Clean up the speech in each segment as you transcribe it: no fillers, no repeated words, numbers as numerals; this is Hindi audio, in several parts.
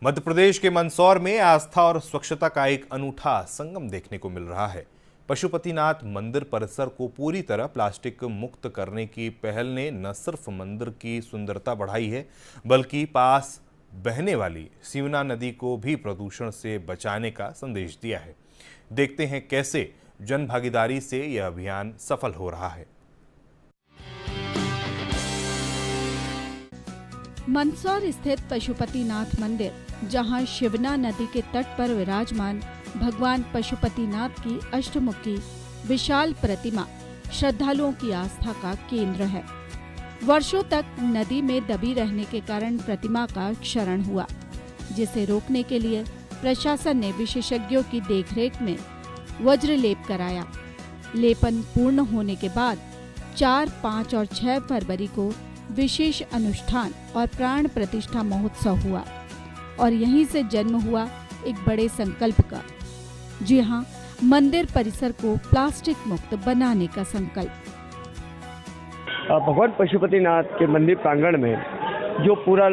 मध्य प्रदेश के मंदसौर में आस्था और स्वच्छता का एक अनूठा संगम देखने को मिल रहा है। पशुपतिनाथ मंदिर परिसर को पूरी तरह प्लास्टिक मुक्त करने की पहल ने न सिर्फ मंदिर की सुंदरता बढ़ाई है, बल्कि पास बहने वाली सिवना नदी को भी प्रदूषण से बचाने का संदेश दिया है। देखते हैं कैसे जन भागीदारी से यह अभियान सफल हो रहा है। मंदसौर स्थित पशुपतिनाथ मंदिर, जहां शिवना नदी के तट पर विराजमान भगवान पशुपतिनाथ की अष्टमुखी विशाल प्रतिमा श्रद्धालुओं की आस्था का केंद्र है। वर्षों तक नदी में दबी रहने के कारण प्रतिमा का क्षरण हुआ, जिसे रोकने के लिए प्रशासन ने विशेषज्ञों की देखरेख में वज्र लेप कराया। लेपन पूर्ण होने के बाद 4, 5 और 6 फरवरी को विशेष अनुष्ठान और प्राण प्रतिष्ठा महोत्सव हुआ और यहीं से जन्म हुआ एक बड़े संकल्प का। जी हां, मंदिर परिसर को प्लास्टिक मुक्त बनाने का संकल्प। भगवान पशुपतिनाथ के मंदिर प्रांगण में जो पूरा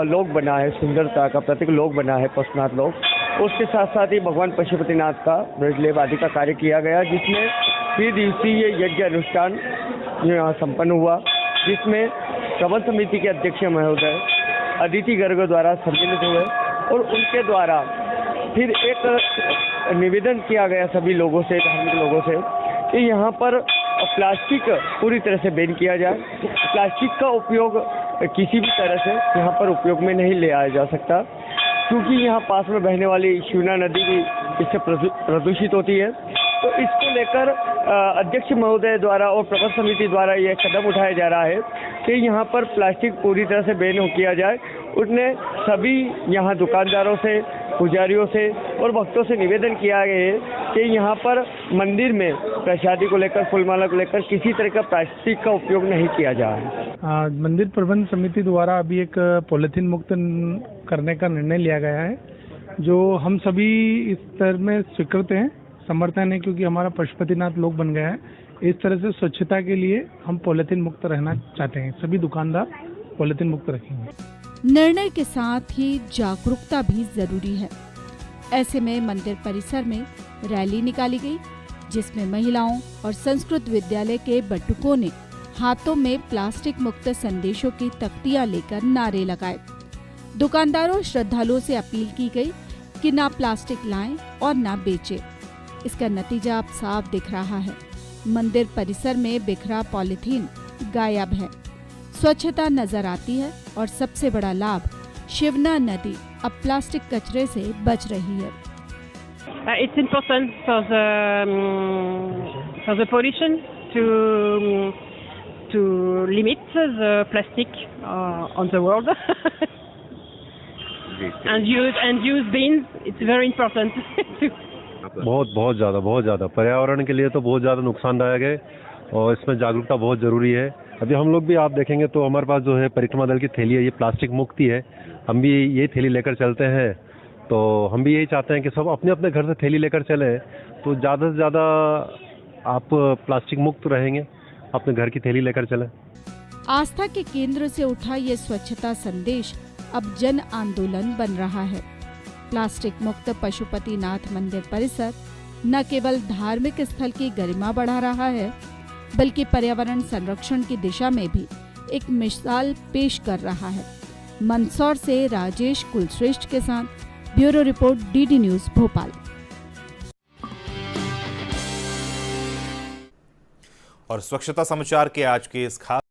लोक बना है, सुंदरता का प्रतीक लोक बना है, पशुपतिनाथ लोक, उसके साथ साथ ही भगवान पशुपतिनाथ का ब्रजलेप आदि का कार्य किया गया, जिसमें 3 दिवसीय यज्ञ अनुष्ठान यहाँ संपन्न हुआ, जिसमें प्रबंध समिति के अध्यक्ष महोदय अदिति गर्ग द्वारा सम्मिलित हुए और उनके द्वारा फिर एक निवेदन किया गया सभी लोगों से, धार्मिक लोगों से, कि यहाँ पर प्लास्टिक पूरी तरह से बैन किया जाए। प्लास्टिक का उपयोग किसी भी तरह से यहाँ पर उपयोग में नहीं ले आया जा सकता, क्योंकि यहाँ पास में बहने वाली शिवना नदी भी इससे प्रदूषित होती है। तो इसको लेकर अध्यक्ष महोदय द्वारा और प्रबंध समिति द्वारा यह कदम उठाया जा रहा है कि यहाँ पर प्लास्टिक पूरी तरह से बैन किया जाए। उनने सभी यहाँ दुकानदारों से, पुजारियों से और भक्तों से निवेदन किया है कि यहाँ पर मंदिर में प्रसादी को लेकर, फूलमाला को लेकर किसी तरह का प्लास्टिक का उपयोग नहीं किया जाए। मंदिर प्रबंध समिति द्वारा अभी एक पॉलिथीन मुक्त करने का निर्णय लिया गया है, जो हम सभी इस तरह में स्वीकृत हैं, समर्थन है, क्योंकि हमारा पशुपतिनाथ लोक बन गया है। इस तरह से स्वच्छता के लिए हम पॉलिथीन मुक्त रहना चाहते हैं, सभी दुकानदार पॉलिथीन मुक्त रखेंगे। निर्णय के साथ ही जागरूकता भी जरूरी है। ऐसे में मंदिर परिसर में रैली निकाली गई, जिसमें महिलाओं और संस्कृत विद्यालय के बटुकों ने हाथों में प्लास्टिक मुक्त संदेशों की तख्तियां लेकर नारे लगाए। दुकानदारों, श्रद्धालुओं से अपील की गई कि ना प्लास्टिक लाएं और ना बेचें। इसका नतीजा अब साफ दिख रहा है। मंदिर परिसर में बिखरा पॉलिथीन गायब है, स्वच्छता नजर आती है और सबसे बड़ा लाभ, शिवना नदी अब प्लास्टिक कचरे से बच रही है। It's important for the pollution to limit the plastic on the world and use bins. It's very important to बहुत ज़्यादा पर्यावरण के लिए तो बहुत ज़्यादा नुकसानदायक है और इसमें जागरूकता बहुत ज़रूरी है। अभी हम लोग भी, आप देखेंगे तो हमारे पास जो है परिक्रमा दल की थैली है, ये प्लास्टिक मुक्त ही है। हम भी ये थैली लेकर चलते हैं, तो हम भी यही चाहते हैं कि सब अपने अपने घर से थैली लेकर चलें, तो ज़्यादा से ज़्यादा आप प्लास्टिक मुक्त रहेंगे, अपने घर की थैली लेकर चलें। आस्था के केंद्र से उठा ये स्वच्छता संदेश अब जन आंदोलन बन रहा है। प्लास्टिक मुक्त पशुपतिनाथ मंदिर परिसर न केवल धार्मिक स्थल की गरिमा बढ़ा रहा है, बल्कि पर्यावरण संरक्षण की दिशा में भी एक मिसाल पेश कर रहा है। मंदसौर से राजेश कुलश्रेष्ठ के साथ bureau report, DD news Bhopal. और स्वच्छता समाचार के आज के इस खास